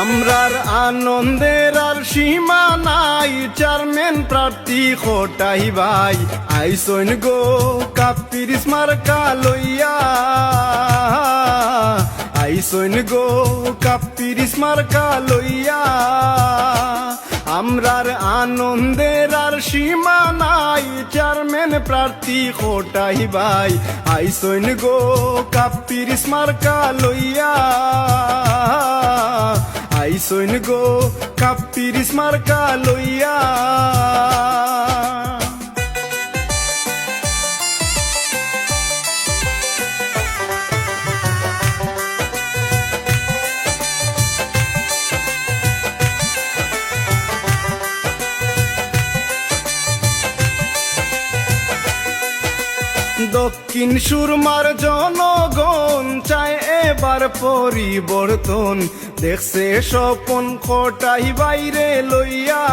আমরার আনন্দের আর সীমা নাই, চেয়ারম্যান প্রার্থী খোটাই ভাই আইসইন গো কাপিরিস মার্কা লইয়া, আইসইন গো কাপিরিস মার্কা লইয়া। আমরার আনন্দের আর সীমা নাই, চেয়ারম্যান প্রার্থী খোটাই ভাই আইসইন গো কাপিরিস মার্কা লইয়া, আইসইন গো কাপিরিস মার্কা লইয়া। দক্ষিণ সুরমার জনগণ চায় এবার পরিবর্তন, দেখছে স্বপন খোটাই বাইরে লইয়া।